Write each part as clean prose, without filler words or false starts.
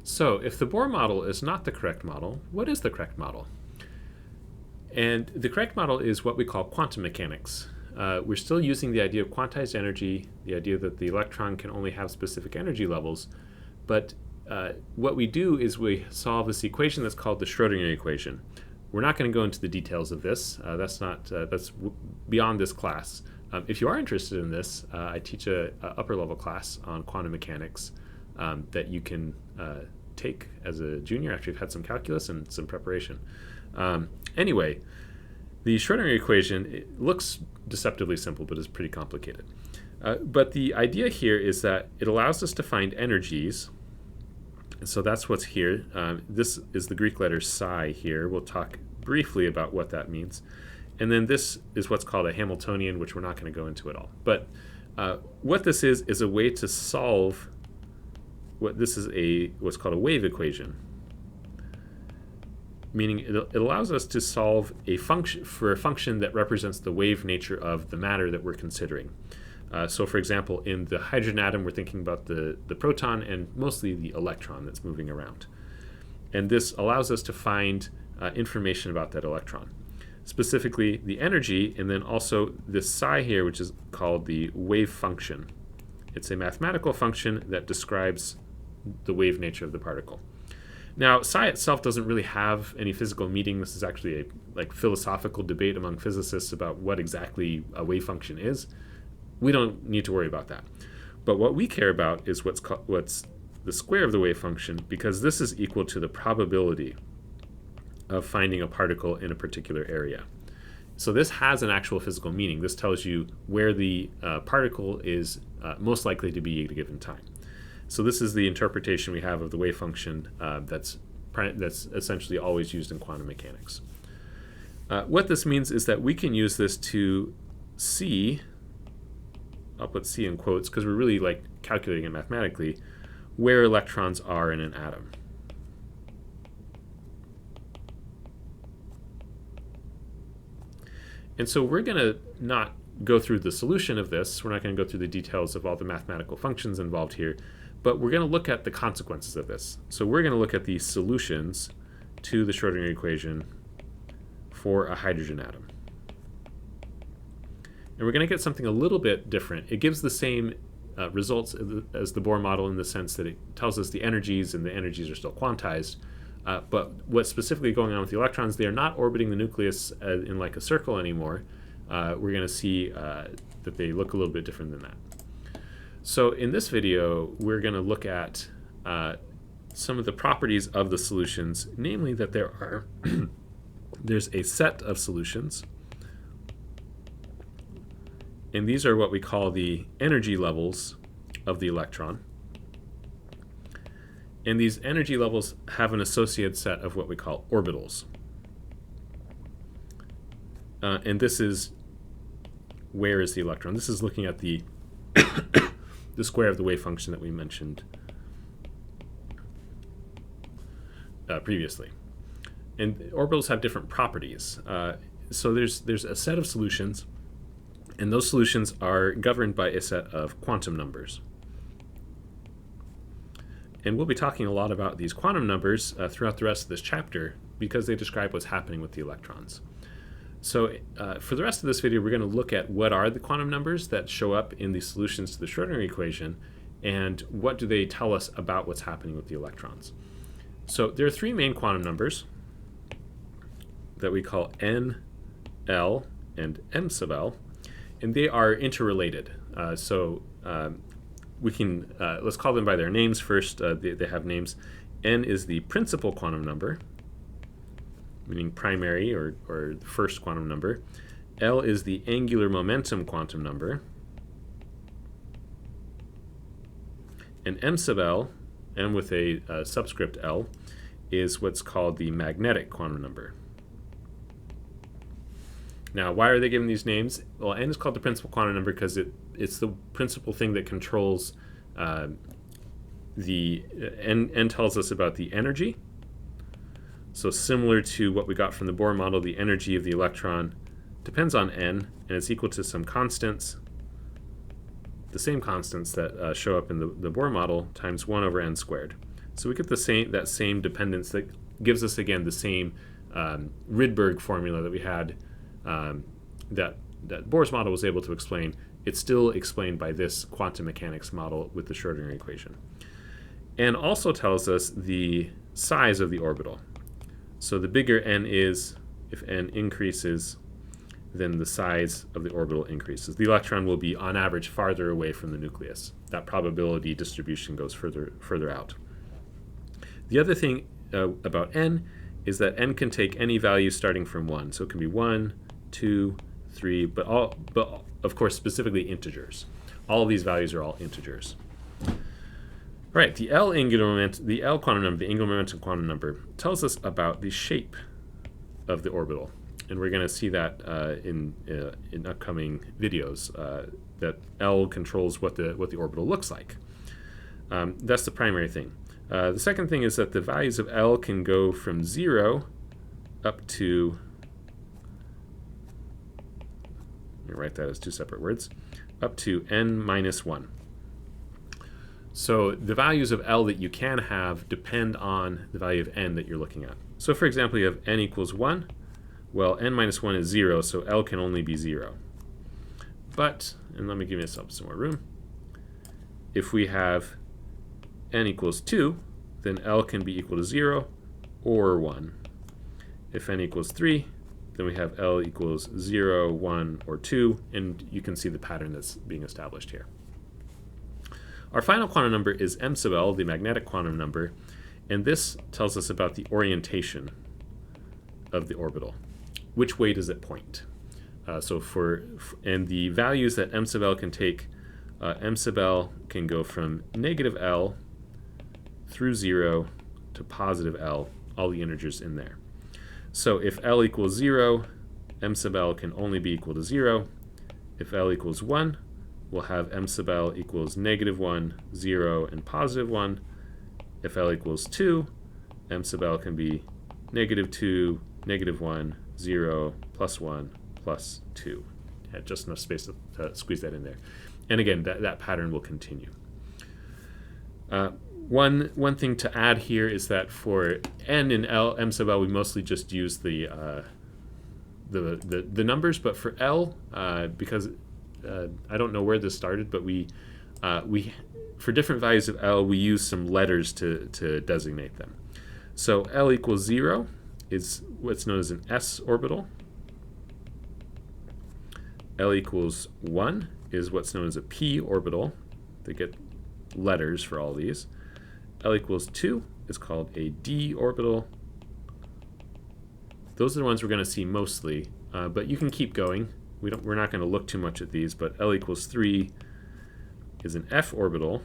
So if the Bohr model is not the correct model, what is the correct model? And the correct model is what we call quantum mechanics. We're still using the idea of quantized energy, the idea that the electron can only have specific energy levels, but what we do is we solve this equation that's called the Schrödinger equation. We're not going to go into the details of this. That's beyond this class. If you are interested in this, I teach a upper level class on quantum mechanics that you can take as a junior after you've had some calculus and some preparation. Anyway, the Schrödinger equation, it looks deceptively simple, but is pretty complicated. But the idea here is that it allows us to find energies. So that's what's here. This is the Greek letter psi here. We'll talk briefly about what that means. And then this is what's called a Hamiltonian, which we're not going to go into at all. But what this is a way to solve what's called a wave equation. Meaning it allows us to solve a function that represents the wave nature of the matter that we're considering. So for example, in the hydrogen atom, we're thinking about the proton and mostly the electron that's moving around. And this allows us to find information about that electron. Specifically the energy, and then also this psi here, which is called the wave function. It's a mathematical function that describes the wave nature of the particle. Now, psi itself doesn't really have any physical meaning. This is actually a philosophical debate among physicists about what exactly a wave function is. We don't need to worry about that. But what we care about is what's the square of the wave function, because this is equal to the probability of finding a particle in a particular area. So this has an actual physical meaning. This tells you where the particle is most likely to be at a given time. So this is the interpretation we have of the wave function that's essentially always used in quantum mechanics. What this means is that we can use this to see, I'll put C in quotes because we're really calculating it mathematically, where electrons are in an atom. And so we're going to not go through the solution of this. We're not going to go through the details of all the mathematical functions involved here, but we're going to look at the consequences of this. So we're going to look at the solutions to the Schrödinger equation for a hydrogen atom. And we're going to get something a little bit different. It gives the same results as the Bohr model in the sense that it tells us the energies, and the energies are still quantized. But what's specifically going on with the electrons, they are not orbiting the nucleus in like a circle anymore. We're going to see that they look a little bit different than that. So in this video, we're going to look at some of the properties of the solutions, namely that there's a set of solutions. And these are what we call the energy levels of the electron. And these energy levels have an associated set of what we call orbitals. And this is, where is the electron? This is looking at the the square of the wave function that we mentioned previously. And orbitals have different properties. So there's a set of solutions, and those solutions are governed by a set of quantum numbers. And we'll be talking a lot about these quantum numbers throughout the rest of this chapter because they describe what's happening with the electrons. So for the rest of this video, we're going to look at what are the quantum numbers that show up in the solutions to the Schrödinger equation, and what do they tell us about what's happening with the electrons. So there are three main quantum numbers that we call n, l, and m sub l, and they are interrelated. We can, let's call them by their names first. They have names. N is the principal quantum number, meaning primary or the first quantum number. L is the angular momentum quantum number. And m sub l, m with a subscript L, is what's called the magnetic quantum number. Now, why are they given these names? Well, n is called the principal quantum number because it's the principal thing that controls n tells us about the energy. So similar to what we got from the Bohr model, the energy of the electron depends on n, and it's equal to some constants, the same constants that show up in the Bohr model, times 1 over n squared. So we get that same dependence that gives us, again, the same Rydberg formula that we had that Bohr's model was able to explain. It's still explained by this quantum mechanics model with the Schrödinger equation. And also tells us the size of the orbital. So the bigger n is, if n increases, then the size of the orbital increases. The electron will be, on average, farther away from the nucleus. That probability distribution goes further out. The other thing about n is that n can take any value starting from 1. So it can be 1, 2, 3, but of course specifically integers. All of these values are all integers. All right, the L quantum number, the angular momentum quantum number, tells us about the shape of the orbital. And we're going to see that in upcoming videos, that L controls what the orbital looks like. That's the primary thing. The second thing is that the values of L can go from 0 up to, let me write that as two separate words, up to n minus 1. So the values of L that you can have depend on the value of n that you're looking at. So for example, you have n equals 1. Well, n minus 1 is 0, so L can only be 0. But, and let me give myself some more room, if we have n equals 2, then L can be equal to 0 or 1. If n equals 3, then we have L equals 0, 1, or 2, and you can see the pattern that's being established here. Our final quantum number is m sub L, the magnetic quantum number, and this tells us about the orientation of the orbital. Which way does it point? And the values that m sub L can take, m sub L can go from negative L through 0 to positive L, all the integers in there. So if L equals 0, m sub L can only be equal to 0. If L equals 1, we'll have m sub L equals negative 1, 0, and positive 1. If L equals 2, m sub L can be negative 2, negative 1, 0, plus 1, plus 2. Had just enough space to squeeze that in there. And again, that pattern will continue. One thing to add here is that for n and m sub L, we mostly just use the numbers, but for L, because I don't know where this started, but we for different values of L, we use some letters to designate them. So L equals 0 is what's known as an s orbital. L equals 1 is what's known as a p orbital. They get letters for all these. L equals 2 is called a d orbital. Those are the ones we're going to see mostly, but you can keep going. We're not going to look too much at these, but L equals 3 is an f orbital.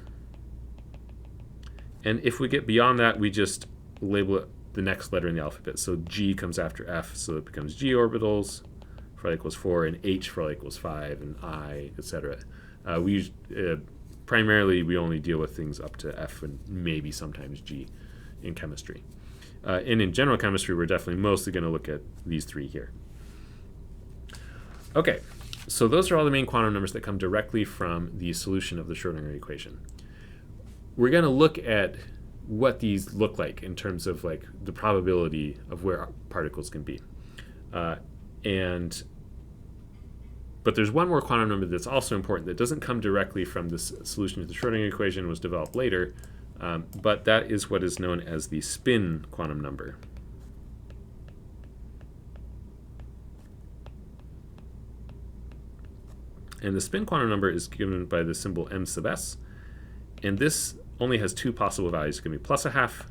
And if we get beyond that, we just label it the next letter in the alphabet. So G comes after F, so it becomes G orbitals for L equals 4, and H for L equals 5, and I, etc. Primarily, we only deal with things up to F and maybe sometimes G in chemistry. And in general chemistry, we're definitely mostly going to look at these three here. Okay, so those are all the main quantum numbers that come directly from the solution of the Schrödinger equation. We're going to look at what these look like in terms of like the probability of where particles can be. But there's one more quantum number that's also important that doesn't come directly from the solution to the Schrödinger equation, was developed later, but that is what is known as the spin quantum number. And the spin quantum number is given by the symbol m sub s, and this only has two possible values. It can be plus a half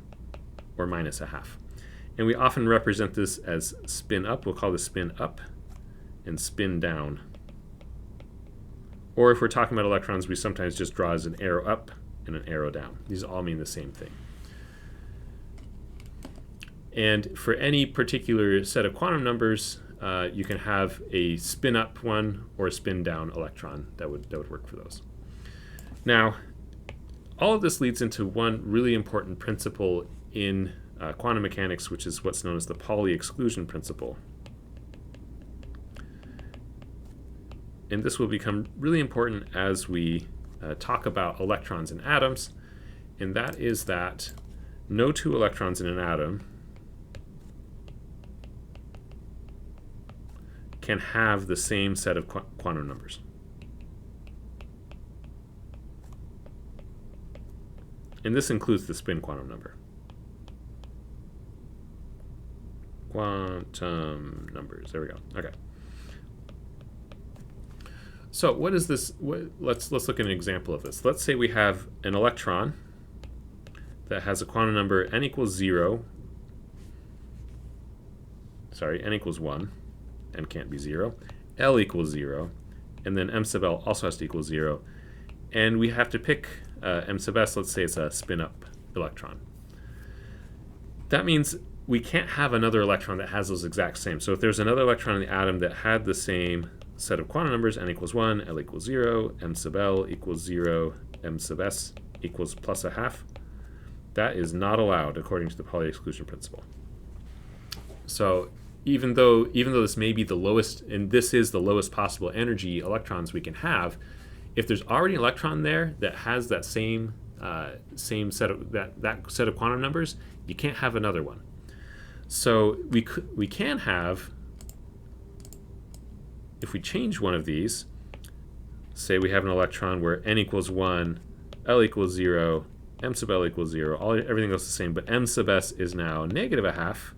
or minus a half. And we often represent this as spin up. We'll call this spin up and spin down. Or if we're talking about electrons, we sometimes just draw as an arrow up and an arrow down. These all mean the same thing. And for any particular set of quantum numbers, you can have a spin up one or a spin down electron that would work for those. Now, all of this leads into one really important principle in quantum mechanics, which is what's known as the Pauli exclusion principle. And this will become really important as we talk about electrons and atoms, and that is that no two electrons in an atom can have the same set of quantum numbers. And this includes the spin quantum number. Quantum numbers. There we go. Okay. So what is this? Let's look at an example of this. Let's say we have an electron that has a quantum number n equals 0. Sorry, n equals 1. N can't be 0. L equals 0. And then m sub l also has to equal 0. And we have to pick m sub s. Let's say it's a spin-up electron. That means we can't have another electron that has those exact same. So if there's another electron in the atom that had the same set of quantum numbers, n equals 1, l equals 0, m sub l equals 0, m sub s equals plus a half, that is not allowed according to the Pauli exclusion principle. So even though this may be the lowest, and this is the lowest possible energy electrons we can have, if there's already an electron there that has that same set of that set of quantum numbers, you can't have another one. So we can have, if we change one of these, say we have an electron where n equals 1, l equals 0, m sub l equals 0, everything else is the same, but m sub s is now negative a half.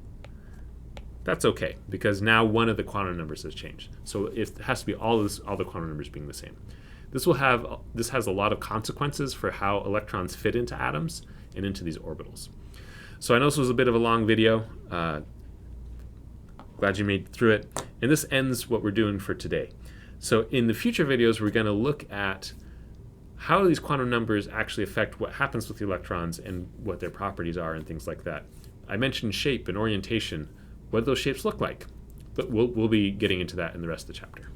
That's okay, because now one of the quantum numbers has changed. So it has to be all the quantum numbers being the same. This has a lot of consequences for how electrons fit into atoms and into these orbitals. So I know this was a bit of a long video. Glad you made it through it. And this ends what we're doing for today. So in the future videos, we're going to look at how these quantum numbers actually affect what happens with the electrons and what their properties are and things like that. I mentioned shape and orientation. What do those shapes look like? But we'll be getting into that in the rest of the chapter.